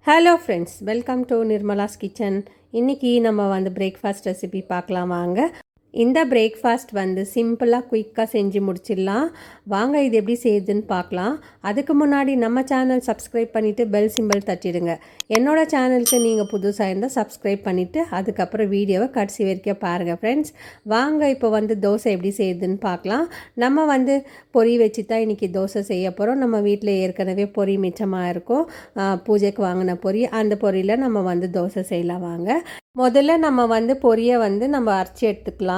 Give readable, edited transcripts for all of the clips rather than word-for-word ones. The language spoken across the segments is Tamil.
Hello friends, welcome to Nirmala's kitchen. இன்றைக்கி நம்ம வந்து பிரேக்ஃபாஸ்ட் ரெசிபி பார்க்கலாம் வாங்க. இந்த பிரேக்ஃபாஸ்ட் வந்து சிம்பிளாக குயிக்காக செஞ்சு முடிச்சிடலாம் வாங்க. இது எப்படி செய்யுதுன்னு பார்க்கலாம். அதுக்கு முன்னாடி நம்ம சேனல் சப்ஸ்கிரைப் பண்ணிவிட்டு பெல் சிம்பிள் தட்டிடுங்க. என்னோட சேனலுக்கு நீங்கள் புதுசாக இருந்தால் சப்ஸ்கிரைப் பண்ணிவிட்டு அதுக்கப்புறம் வீடியோவை கடைசி வரைக்கும் பாருங்கள் ஃப்ரெண்ட்ஸ். வாங்க இப்போ வந்து தோசை எப்படி செய்யுதுன்னு பார்க்கலாம். நம்ம வந்து பொரி வச்சு தான் இன்றைக்கி தோசை செய்ய போகிறோம். நம்ம வீட்டில் ஏற்கனவே பொரி மிச்சமாக இருக்கும், பூஜைக்கு வாங்கின பொரி. அந்த பொரியில் நம்ம வந்து தோசை செய்யலாம் வாங்க. முதல்ல நம்ம வந்து பொரியை வந்து நம்ம அரைச்சி எடுத்துக்கலாம்.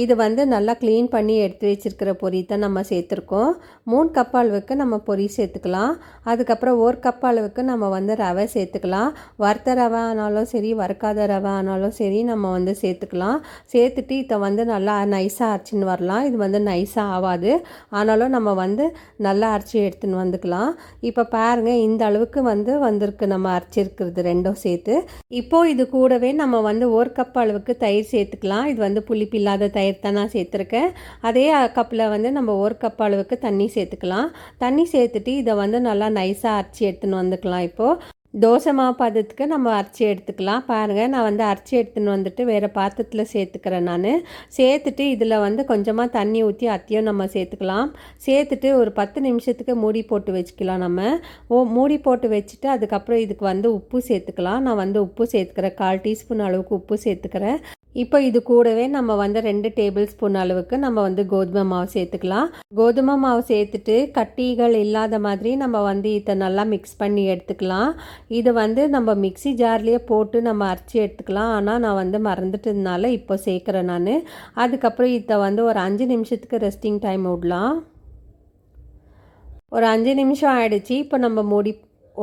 இது வந்து நல்லா க்ளீன் பண்ணி எடுத்து வச்சுருக்கிற பொரி தான் நம்ம சேர்த்துருக்கோம். 3 கப் அளவுக்கு நம்ம பொரி சேர்த்துக்கலாம். அதுக்கப்புறம் 1 கப் அளவுக்கு நம்ம வந்து ரவை சேர்த்துக்கலாம். வறுத்த ரவை ஆனாலும் சரி, வறுக்காத ரவை ஆனாலும் சரி நம்ம வந்து சேர்த்துக்கலாம். சேர்த்துட்டு இதை வந்து நல்லா நைஸாக அரைச்சின்னு வரலாம். இது வந்து நைஸாக ஆகாது, ஆனாலும் நம்ம வந்து நல்லா அரைச்சி எடுத்துன்னு வந்துக்கலாம். இப்போ பாருங்கள், இந்த அளவுக்கு வந்து வந்திருக்கு நம்ம அரைச்சிருக்கிறது ரெண்டும் சேர்த்து. இப்போது இது கூடவே நம்ம வந்து 1 கப் அளவுக்கு தயிர் சேர்த்துக்கலாம். இது வந்து புளிப்பு இல்லாத தயிர் தான் நான் சேர்த்துருக்கேன். அதே கப்பில் வந்து நம்ம 1 கப் அளவுக்கு தண்ணி சேர்த்துக்கலாம். தண்ணி சேர்த்துட்டு இதை வந்து நல்லா நைஸாக அரைச்சி எடுத்துன்னு வந்துக்கலாம். இப்போது தோசை மாவு பதத்துக்கு நம்ம அரைச்சி எடுத்துக்கலாம். பாருங்கள், நான் வந்து அரைச்சி எடுத்துன்னு வந்துட்டு வேறு பாத்திரத்தில் சேர்த்துக்கிறேன். நான் சேர்த்துட்டு இதில் வந்து கொஞ்சமாக தண்ணி ஊற்றி அத்தையும் நம்ம சேர்த்துக்கலாம். சேர்த்துட்டு ஒரு 10 நிமிஷத்துக்கு மூடி போட்டு வச்சுக்கலாம். நம்ம மூடி போட்டு வச்சுட்டு அதுக்கப்புறம் இதுக்கு வந்து உப்பு சேர்த்துக்கலாம். நான் வந்து உப்பு சேர்த்துக்கிறேன், 1/4 டீஸ்பூன் அளவுக்கு உப்பு சேர்த்துக்கிறேன். இப்போ இது கூடவே நம்ம வந்து 2 டேபிள் ஸ்பூன் அளவுக்கு நம்ம வந்து கோதுமை மாவு சேர்த்துக்கலாம். கோதுமை மாவு சேர்த்துட்டு கட்டிகள் இல்லாத மாதிரி நம்ம வந்து இதை நல்லா மிக்ஸ் பண்ணி எடுத்துக்கலாம். இது வந்து நம்ம மிக்ஸி ஜார்லேயே போட்டு நம்ம அரைச்சி எடுத்துக்கலாம். ஆனால் நான் வந்து மறந்துட்டதுனால இப்போ சேர்க்குறேன் நான். அதுக்கப்புறம் இதை வந்து ஒரு 5 நிமிஷத்துக்கு ரெஸ்டிங் டைம் விடலாம். ஒரு 5 நிமிஷம் ஆகிடுச்சு. இப்போ நம்ம மூடி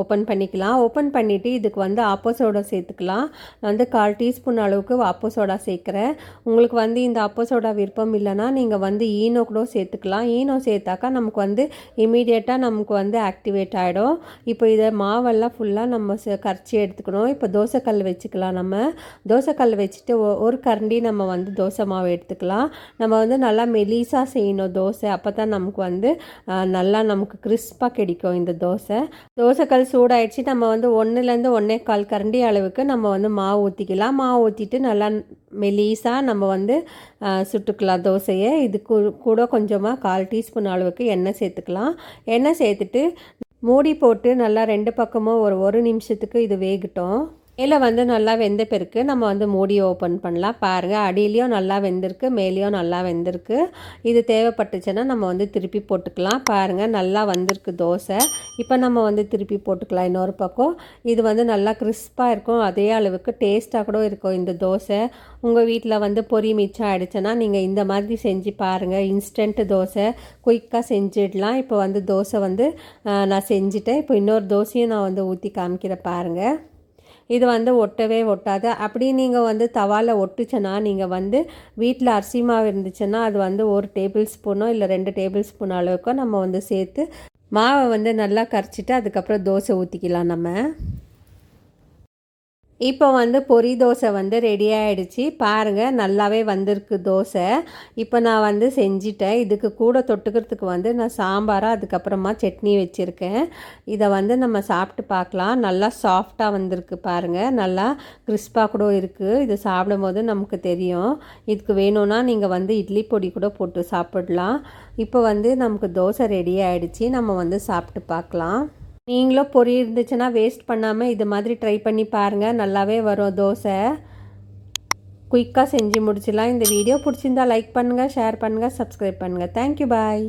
ஓப்பன் பண்ணிக்கலாம். ஓப்பன் பண்ணிவிட்டு இதுக்கு வந்து ஆப்போ சோடா சேர்த்துக்கலாம். நான் வந்து 1/4 டீஸ்பூன் அளவுக்கு ஆப்போ சோடா சேர்க்குறேன். உங்களுக்கு வந்து இந்த ஆப்போ சோடா விருப்பம் இல்லைன்னா நீங்கள் வந்து ஈனோ கூட சேர்த்துக்கலாம். ஈனோ சேர்த்தாக்கா நமக்கு வந்து இமீடியட்டாக நமக்கு வந்து ஆக்டிவேட் ஆகிடும். இப்போ இதை மாவெல்லாம் ஃபுல்லாக நம்ம கரைச்சி எடுத்துக்கணும். இப்போ தோசைக்கல் வச்சுக்கலாம். நம்ம தோசைக்கல் வச்சுட்டு ஒரு கரண்டி நம்ம வந்து தோசை மாவு எடுத்துக்கலாம். நம்ம வந்து நல்லா மெலிசாக செய்யணும் தோசை. அப்போ தான் நமக்கு வந்து நல்லா நமக்கு கிறிஸ்பாக கிடைக்கும் இந்த தோசைக்கல் சூடாயிடுச்சு. நம்ம வந்து 1லேருந்து 1.25 கரண்டி அளவுக்கு நம்ம வந்து மாவு ஊற்றிக்கலாம். மாவு ஊற்றிட்டு நல்லா மெலிசாக நம்ம வந்து சுட்டுக்கலாம் தோசையை. இது கூட கொஞ்சமாக 1/4 டீஸ்பூன் அளவுக்கு எண்ணெய் சேர்த்துக்கலாம். எண்ணெய் சேர்த்துட்டு மூடி போட்டு நல்லா 2 பக்கமும் ஒரு நிமிஷத்துக்கு இது வேகட்டும். மேலே வந்து நல்லா வெந்த பிறகு நம்ம வந்து மூடி ஓப்பன் பண்ணலாம். பாருங்கள், அடியிலையும் நல்லா வெந்திருக்கு, மேலேயும் நல்லா வெந்திருக்கு. இது தேவைப்பட்டுச்சுன்னா நம்ம வந்து திருப்பி போட்டுக்கலாம். பாருங்கள், நல்லா வந்திருக்கு தோசை. இப்போ நம்ம வந்து திருப்பி போட்டுக்கலாம் இன்னொரு பக்கம். இது வந்து நல்லா கிறிஸ்பாக இருக்கும், அதே அளவுக்கு டேஸ்ட்டாக கூட இருக்கும் இந்த தோசை. உங்கள் வீட்டில் வந்து பொரி மிச்சம் ஆகிடுச்சுன்னா நீங்கள் இந்த மாதிரி செஞ்சு பாருங்கள். இன்ஸ்டன்ட் தோசை குயிக்காக செஞ்சிடலாம். இப்போ வந்து தோசை வந்து நான் செஞ்சுட்டேன். இப்போ இன்னொரு தோசையும் நான் வந்து ஊற்றி காமிக்கிறேன் பாருங்கள். இது வந்து ஒட்டவே ஒட்டாது. அப்படி நீங்கள் வந்து தவாவில் ஒட்டுச்சுன்னா நீங்கள் வந்து வீட்டில் அரிசி மாவு இருந்துச்சுன்னா அது வந்து 1 டேபிள் ஸ்பூனோ இல்லை 2 டேபிள் ஸ்பூன் அளவுக்கோ நம்ம வந்து சேர்த்து மாவை வந்து நல்லா கரைச்சிட்டு அதுக்கப்புறம் தோசை ஊற்றிக்கலாம் நம்ம. இப்போ வந்து பொரி தோசை வந்து ரெடி ஆகிடுச்சு. பாருங்கள், நல்லாவே வந்திருக்கு தோசை. இப்போ நான் வந்து செஞ்சிட்டேன். இதுக்கு கூட தொட்டுக்கிறதுக்கு வந்து நான் சாம்பாராக அதுக்கப்புறமா சட்னி வச்சுருக்கேன். இதை வந்து நம்ம சாப்பிட்டு பார்க்கலாம். நல்லா சாஃப்டாக வந்திருக்கு பாருங்கள், நல்லா கிறிஸ்பாக கூட இருக்குது. இது சாப்பிடும்போது நமக்கு தெரியும். இதுக்கு வேணும்னா நீங்கள் வந்து இட்லி பொடி கூட போட்டு சாப்பிடலாம். இப்போ வந்து நமக்கு தோசை ரெடி ஆகிடுச்சு. நம்ம வந்து சாப்பிட்டு பார்க்கலாம். நீங்களும் பொரி இருந்துச்சுன்னா வேஸ்ட் பண்ணாமல் இது மாதிரி ட்ரை பண்ணி பாருங்கள், நல்லாவே வரும் தோசை. குயிக்காக செஞ்சு முடிச்சிடலாம். இந்த வீடியோ பிடிச்சிருந்தா லைக் பண்ணுங்கள், ஷேர் பண்ணுங்கள், சப்ஸ்கிரைப் பண்ணுங்கள். தேங்க்யூ, பாய்.